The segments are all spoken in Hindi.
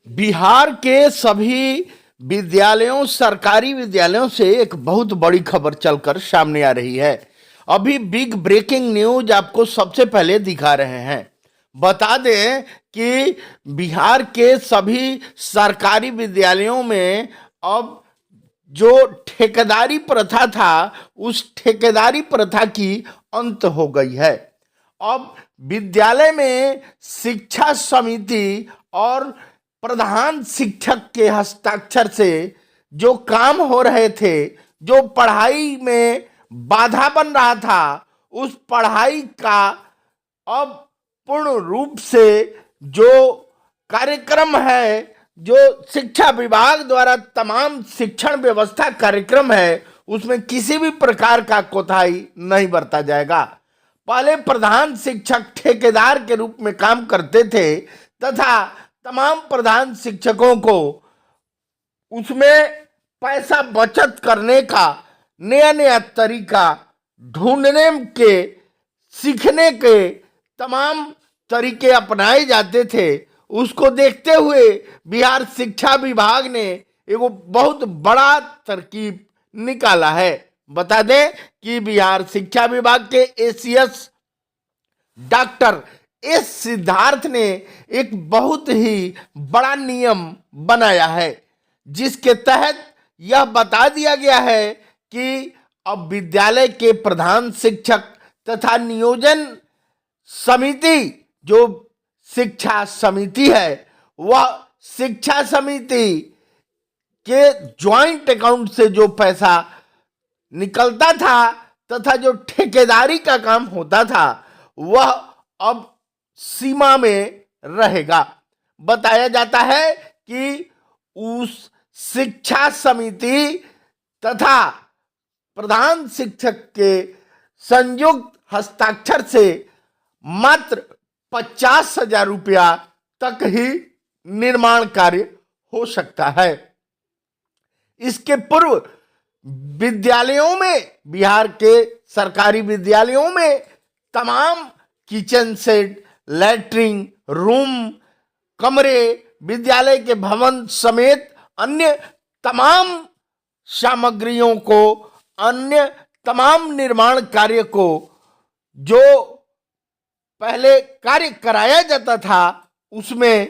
बिहार के सभी विद्यालयों, सरकारी विद्यालयों से एक बहुत बड़ी खबर चलकर सामने आ रही है। अभी बिग ब्रेकिंग न्यूज आपको सबसे पहले दिखा रहे हैं। बता दें कि बिहार के सभी सरकारी विद्यालयों में अब जो ठेकेदारी प्रथा था, उस ठेकेदारी प्रथा की अंत हो गई है। अब विद्यालय में शिक्षा समिति और प्रधान शिक्षक के हस्ताक्षर से जो काम हो रहे थे, जो पढ़ाई में बाधा बन रहा था, उस पढ़ाई का अब पूर्ण रूप से जो कार्यक्रम है, जो शिक्षा विभाग द्वारा तमाम शिक्षण व्यवस्था कार्यक्रम है, उसमें किसी भी प्रकार का कोताही नहीं बरता जाएगा। पहले प्रधान शिक्षक ठेकेदार के रूप में काम करते थे तथा तमाम प्रधान शिक्षकों को उसमें पैसा बचत करने का नया नया तरीका ढूंढने के, सीखने के तमाम तरीके अपनाए जाते थे। उसको देखते हुए बिहार शिक्षा विभाग ने एगो बहुत बड़ा तरकीब निकाला है। बता दें कि बिहार शिक्षा विभाग के एसीएस डॉक्टर एस सिद्धार्थ ने एक बहुत ही बड़ा नियम बनाया है, जिसके तहत यह बता दिया गया है कि अब विद्यालय के प्रधान शिक्षक तथा नियोजन समिति, जो शिक्षा समिति है, वह शिक्षा समिति के ज्वाइंट अकाउंट से जो पैसा निकलता था तथा जो ठेकेदारी का काम होता था, वह अब सीमा में रहेगा। बताया जाता है कि उस शिक्षा समिति तथा प्रधान शिक्षक के संयुक्त हस्ताक्षर से मात्र 50,000 रुपया तक ही निर्माण कार्य हो सकता है। इसके पूर्व विद्यालयों में, बिहार के सरकारी विद्यालयों में तमाम किचन सेट, लैट्रिन, रूम, कमरे, विद्यालय के भवन समेत अन्य तमाम सामग्रियों को, अन्य तमाम निर्माण कार्य को जो पहले कार्य कराया जाता था, उसमें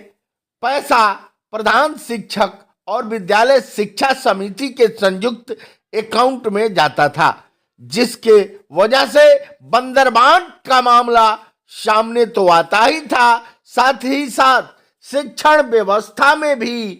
पैसा प्रधान शिक्षक और विद्यालय शिक्षा समिति के संयुक्त अकाउंट में जाता था, जिसके वजह से बंदरबांट का मामला सामने तो आता ही था, साथ ही साथ शिक्षण व्यवस्था में भी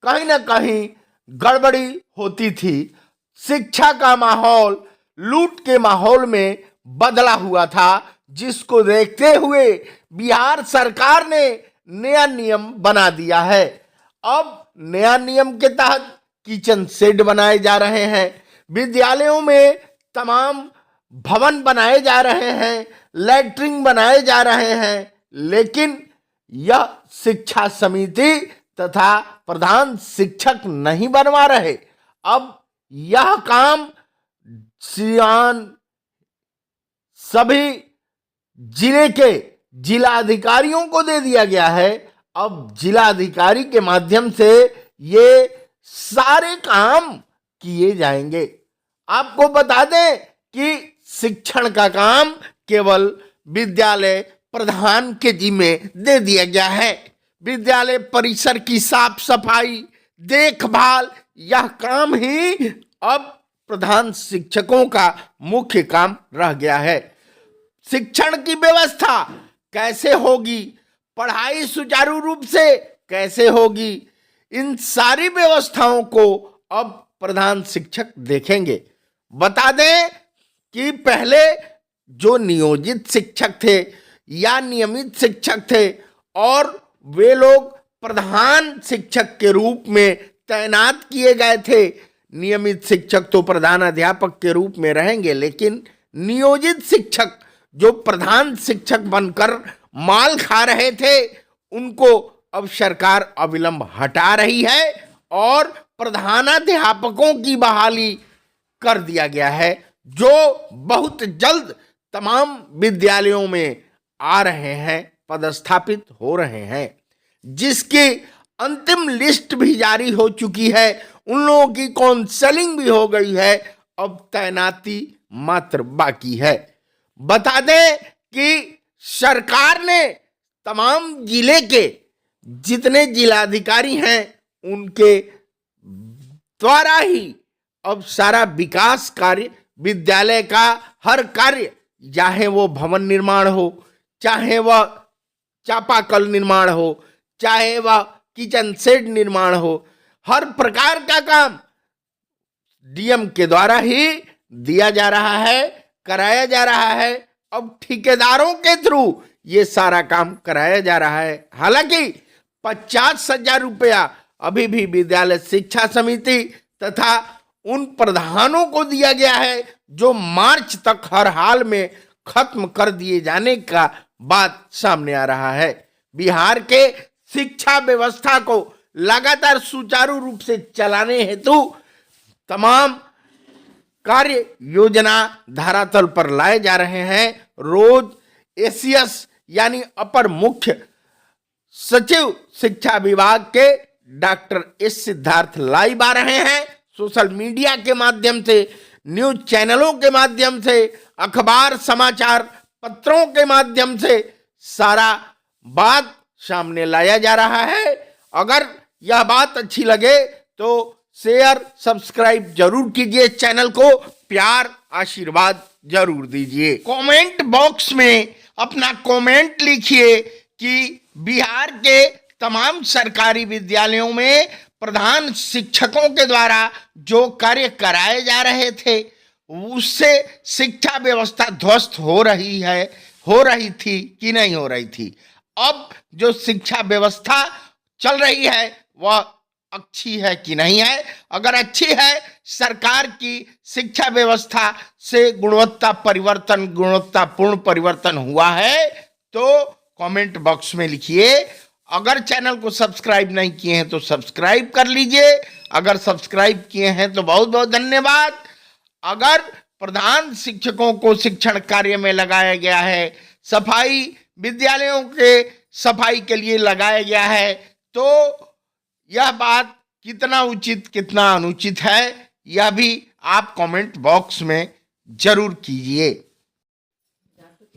कहीं ना कहीं गड़बड़ी होती थी। शिक्षा का माहौल लूट के माहौल में बदला हुआ था, जिसको देखते हुए बिहार सरकार ने नया नियम बना दिया है। अब नया नियम के तहत किचन शेड बनाए जा रहे हैं, विद्यालयों में तमाम भवन बनाए जा रहे हैं, लैट्रिन बनाए जा रहे हैं, लेकिन यह शिक्षा समिति तथा प्रधान शिक्षक नहीं बनवा रहे। अब यह काम सियान सभी जिले के जिला अधिकारियों को दे दिया गया है। अब जिला अधिकारी के माध्यम से ये सारे काम किए जाएंगे। आपको बता दें कि शिक्षण का काम केवल विद्यालय प्रधान के जिम्मे दे दिया गया है। विद्यालय परिसर की साफ सफाई, देखभाल, यह काम ही अब प्रधान शिक्षकों का मुख्य काम रह गया है। शिक्षण की व्यवस्था कैसे होगी, पढ़ाई सुचारू रूप से कैसे होगी, इन सारी व्यवस्थाओं को अब प्रधान शिक्षक देखेंगे। बता दें कि पहले जो नियोजित शिक्षक थे या नियमित शिक्षक थे, और वे लोग प्रधान शिक्षक के रूप में तैनात किए गए थे। नियमित शिक्षक तो प्रधान अध्यापक के रूप में रहेंगे, लेकिन नियोजित शिक्षक जो प्रधान शिक्षक बनकर माल खा रहे थे, उनको अब सरकार अविलंब हटा रही है और प्रधानाध्यापकों की बहाली कर दिया गया है, जो बहुत जल्द तमाम विद्यालयों में आ रहे हैं, पदस्थापित हो रहे हैं, जिसकी अंतिम लिस्ट भी जारी हो चुकी है, उन लोगों की काउंसलिंग भी हो गई है, अब तैनाती मात्र बाकी है। बता दें कि सरकार ने तमाम जिले के जितने जिलाधिकारी हैं उनके द्वारा ही अब सारा विकास कार्य, विद्यालय का हर कार्य, चाहे वो भवन निर्माण हो, चाहे वह चापाकल निर्माण हो, चाहे वह किचन शेड निर्माण हो, हर प्रकार का काम डीएम के द्वारा ही दिया जा रहा है, कराया जा रहा है। अब ठेकेदारों के थ्रू ये सारा काम कराया जा रहा है। हालांकि 50,000 रुपया अभी भी विद्यालय शिक्षा समिति तथा उन प्रधानों को दिया गया है जो मार्च तक हर हाल में खत्म कर दिए जाने का बात सामने आ रहा है। बिहार के शिक्षा व्यवस्था को लगातार सुचारू रूप से चलाने हेतु तमाम कार्य योजना धरातल पर लाए जा रहे हैं। रोज एसीएस यानी अपर मुख्य सचिव शिक्षा विभाग के डॉक्टर एस सिद्धार्थ लाइव आ रहे हैं। सोशल मीडिया के माध्यम से, न्यूज चैनलों के माध्यम से, अखबार समाचार पत्रों के माध्यम से सारा बात सामने लाया जा रहा है। अगर यह बात अच्छी लगे तो शेयर सब्सक्राइब जरूर कीजिए, चैनल को प्यार आशीर्वाद जरूर दीजिए। कमेंट बॉक्स में अपना कमेंट लिखिए कि बिहार के तमाम सरकारी विद्यालयों में प्रधान शिक्षकों के द्वारा जो कार्य कराए जा रहे थे उससे शिक्षा व्यवस्था ध्वस्त हो रही थी कि नहीं हो रही थी। अब जो शिक्षा व्यवस्था चल रही है वह अच्छी है कि नहीं है। अगर अच्छी है, सरकार की शिक्षा व्यवस्था से गुणवत्तापूर्ण परिवर्तन हुआ है तो कमेंट बॉक्स में लिखिए। अगर चैनल को सब्सक्राइब नहीं किए हैं तो सब्सक्राइब कर लीजिए, अगर सब्सक्राइब किए हैं तो बहुत बहुत धन्यवाद। अगर प्रधान शिक्षकों को शिक्षण कार्य में लगाया गया है, सफाई विद्यालयों के सफाई के लिए लगाया गया है, तो यह बात कितना उचित कितना अनुचित है यह भी आप कमेंट बॉक्स में जरूर कीजिए।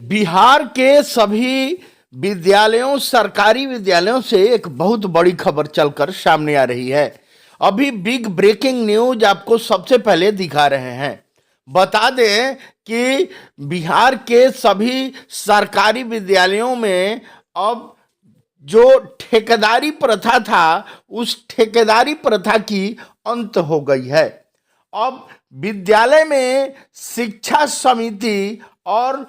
बिहार के सभी विद्यालयों, सरकारी विद्यालयों से एक बहुत बड़ी खबर चलकर सामने आ रही है। अभी बिग ब्रेकिंग न्यूज आपको सबसे पहले दिखा रहे हैं। बता दें कि बिहार के सभी सरकारी विद्यालयों में अब जो ठेकेदारी प्रथा था उस ठेकेदारी प्रथा की अंत हो गई है। अब विद्यालय में शिक्षा समिति और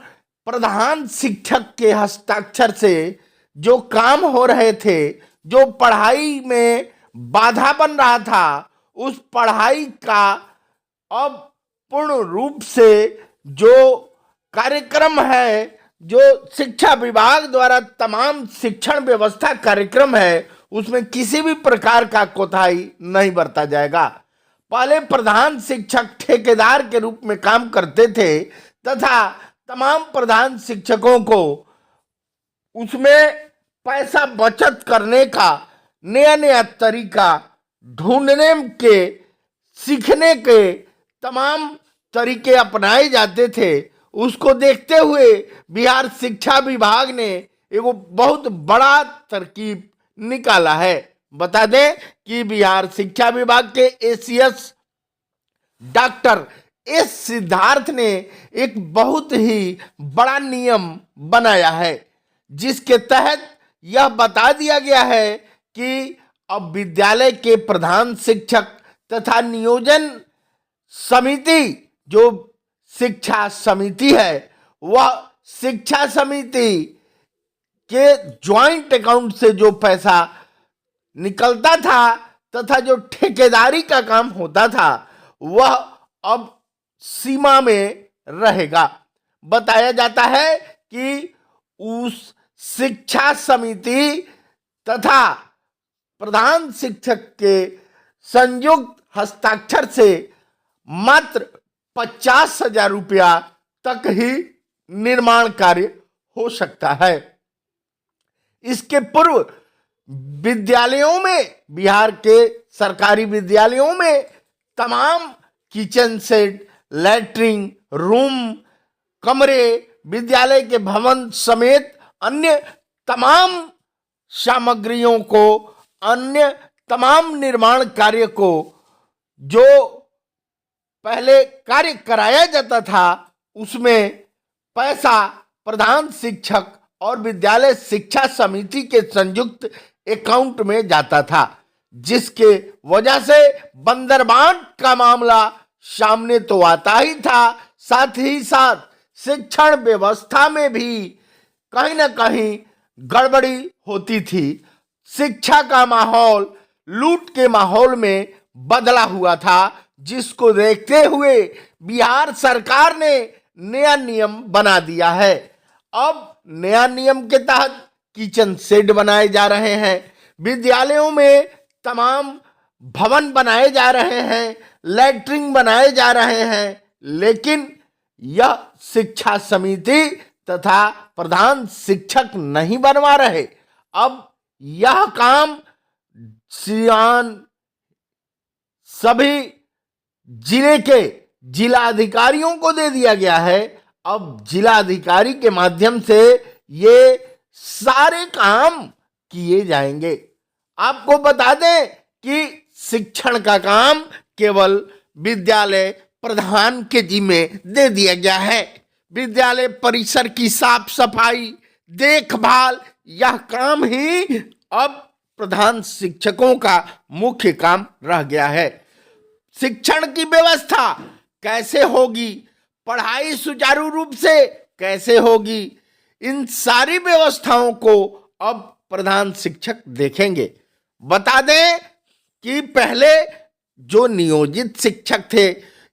प्रधान शिक्षक के हस्ताक्षर से जो काम हो रहे थे, जो पढ़ाई में बाधा बन रहा था, उस पढ़ाई का अब पूर्ण रूप से जो कार्यक्रम है, जो शिक्षा विभाग द्वारा तमाम शिक्षण व्यवस्था कार्यक्रम है, उसमें किसी भी प्रकार का कोताही नहीं बरता जाएगा। पहले प्रधान शिक्षक ठेकेदार के रूप में काम करते थे तथा तमाम प्रधान शिक्षकों को उसमें पैसा बचत करने का नया नया तरीका ढूंढने के, सीखने के तमाम तरीके अपनाए जाते थे। उसको देखते हुए बिहार शिक्षा विभाग ने एक बहुत बड़ा तरकीब निकाला है। बता दें कि बिहार शिक्षा विभाग के एसीएस डॉक्टर एस सिद्धार्थ ने एक बहुत ही बड़ा नियम बनाया है, जिसके तहत यह बता दिया गया है कि अब विद्यालय के प्रधान शिक्षक तथा नियोजन समिति, जो शिक्षा समिति है, वह शिक्षा समिति के ज्वाइंट अकाउंट से जो पैसा निकलता था तथा जो ठेकेदारी का काम होता था वह अब सीमा में रहेगा। बताया जाता है कि उस शिक्षा समिति तथा प्रधान शिक्षक के संयुक्त हस्ताक्षर से मात्र 50,000 रुपया तक ही निर्माण कार्य हो सकता है। इसके पूर्व विद्यालयों में, बिहार के सरकारी विद्यालयों में तमाम किचन सेट, लैट्रिन, रूम, कमरे, विद्यालय के भवन समेत अन्य तमाम सामग्रियों को, अन्य तमाम निर्माण कार्य को जो पहले कार्य कराया जाता था उसमें पैसा प्रधान शिक्षक और विद्यालय शिक्षा समिति के संयुक्त अकाउंट में जाता था, जिसके वजह से बंदरबांट का मामला सामने तो आता ही था, साथ ही साथ शिक्षण व्यवस्था में भी कहीं ना कहीं गड़बड़ी होती थी। शिक्षा का माहौल लूट के माहौल में बदला हुआ था, जिसको देखते हुए बिहार सरकार ने नया नियम बना दिया है। अब नया नियम के तहत किचन शेड बनाए जा रहे हैं, विद्यालयों में तमाम भवन बनाए जा रहे हैं, लैट्रिन बनाए जा रहे हैं, लेकिन यह शिक्षा समिति तथा प्रधान शिक्षक नहीं बनवा रहे। अब यह काम सियान सभी जिले के जिलाधिकारियों को दे दिया गया है। अब जिलाधिकारी के माध्यम से ये सारे काम किए जाएंगे। आपको बता दें कि शिक्षण का काम केवल विद्यालय प्रधान के जिम्मे दे दिया गया है। विद्यालय परिसर की साफ सफाई, देखभाल, यह काम ही अब प्रधान शिक्षकों का मुख्य काम रह गया है। शिक्षण की व्यवस्था कैसे होगी, पढ़ाई सुचारू रूप से कैसे होगी, इन सारी व्यवस्थाओं को अब प्रधान शिक्षक देखेंगे। बता दें कि पहले जो नियोजित शिक्षक थे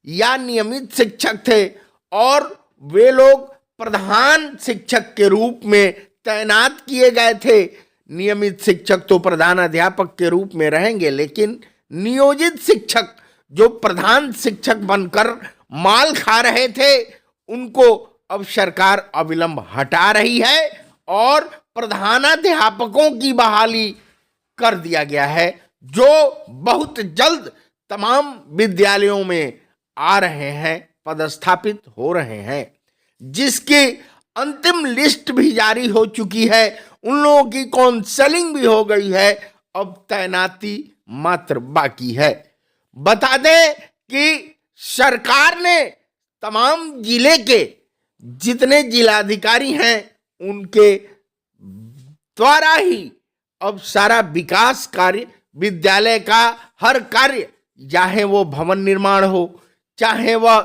या नियमित शिक्षक थे और वे लोग प्रधान शिक्षक के रूप में तैनात किए गए थे। नियमित शिक्षक तो प्रधान अध्यापक के रूप में रहेंगे, लेकिन नियोजित शिक्षक जो प्रधान शिक्षक बनकर माल खा रहे थे उनको अब सरकार अविलंब हटा रही है और प्रधानाध्यापकों की बहाली कर दिया गया है, जो बहुत जल्द तमाम विद्यालयों में आ रहे हैं, पदस्थापित हो रहे हैं, जिसकी अंतिम लिस्ट भी जारी हो चुकी है। उन लोगों की काउंसलिंग भी हो गई है, अब तैनाती मात्र बाकी है। बता दें कि सरकार ने तमाम जिले के जितने जिलाधिकारी हैं उनके द्वारा ही अब सारा विकास कार्य, विद्यालय का हर कार्य, चाहे वो भवन निर्माण हो, चाहे वह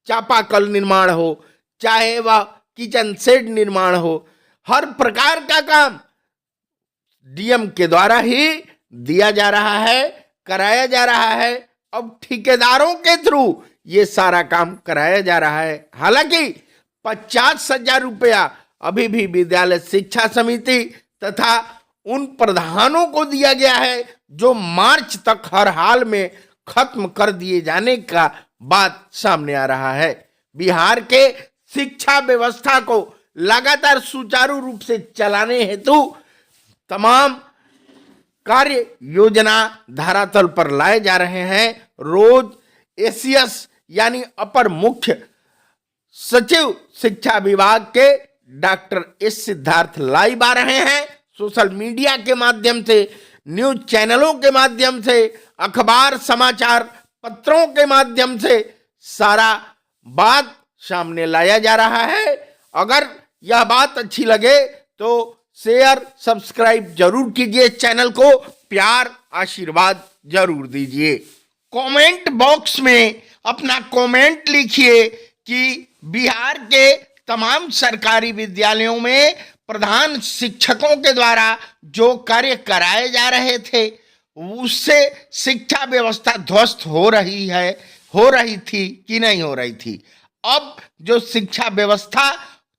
चापाकल निर्माण हो, चाहे वह किचन शेड निर्माण हो, हर प्रकार का काम डीएम के द्वारा ही दिया जा रहा है, कराया जा रहा है। अब ठेकेदारों के थ्रू ये सारा काम कराया जा रहा है। हालांकि 50,000 रुपया अभी भी विद्यालय शिक्षा समिति तथा उन प्रधानों को दिया गया है, जो मार्च तक हर हाल में खत्म कर दिए जाने का बात सामने आ रहा है। बिहार के शिक्षा व्यवस्था को लगातार सुचारू रूप से चलाने हेतु तमाम कार्य योजना धरातल पर लाए जा रहे हैं। रोज एसीएस यानी अपर मुख्य सचिव शिक्षा विभाग के डॉक्टर एस सिद्धार्थ लाइव आ रहे हैं, सोशल मीडिया के माध्यम से, न्यूज चैनलों के माध्यम से, अखबार समाचार पत्रों के माध्यम से सारा बात सामने लाया जा रहा है। अगर यह बात अच्छी लगे तो शेयर सब्सक्राइब जरूर कीजिए, चैनल को प्यार आशीर्वाद जरूर दीजिए। कमेंट बॉक्स में अपना कमेंट लिखिए कि बिहार के तमाम सरकारी विद्यालयों में प्रधान शिक्षकों के द्वारा जो कार्य कराए जा रहे थे उससे शिक्षा व्यवस्था ध्वस्त हो रही थी कि नहीं हो रही थी। अब जो शिक्षा व्यवस्था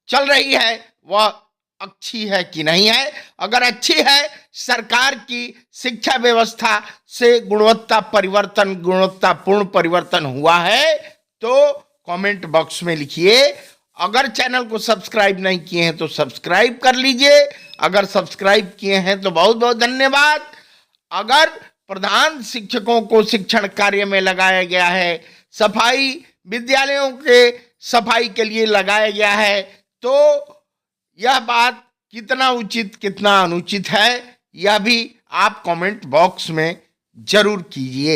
चल रही है वह अच्छी है कि नहीं है। अगर अच्छी है, सरकार की शिक्षा व्यवस्था से गुणवत्तापूर्ण परिवर्तन हुआ है तो कमेंट बॉक्स में लिखिए अगर चैनल को सब्सक्राइब नहीं किए हैं तो सब्सक्राइब कर लीजिए, अगर सब्सक्राइब किए हैं तो बहुत बहुत धन्यवाद। अगर प्रधान शिक्षकों को शिक्षण कार्य में लगाया गया है, सफाई विद्यालयों के सफाई के लिए लगाया गया है, तो यह बात कितना उचित कितना अनुचित है, यह भी आप कमेंट बॉक्स में जरूर कीजिए।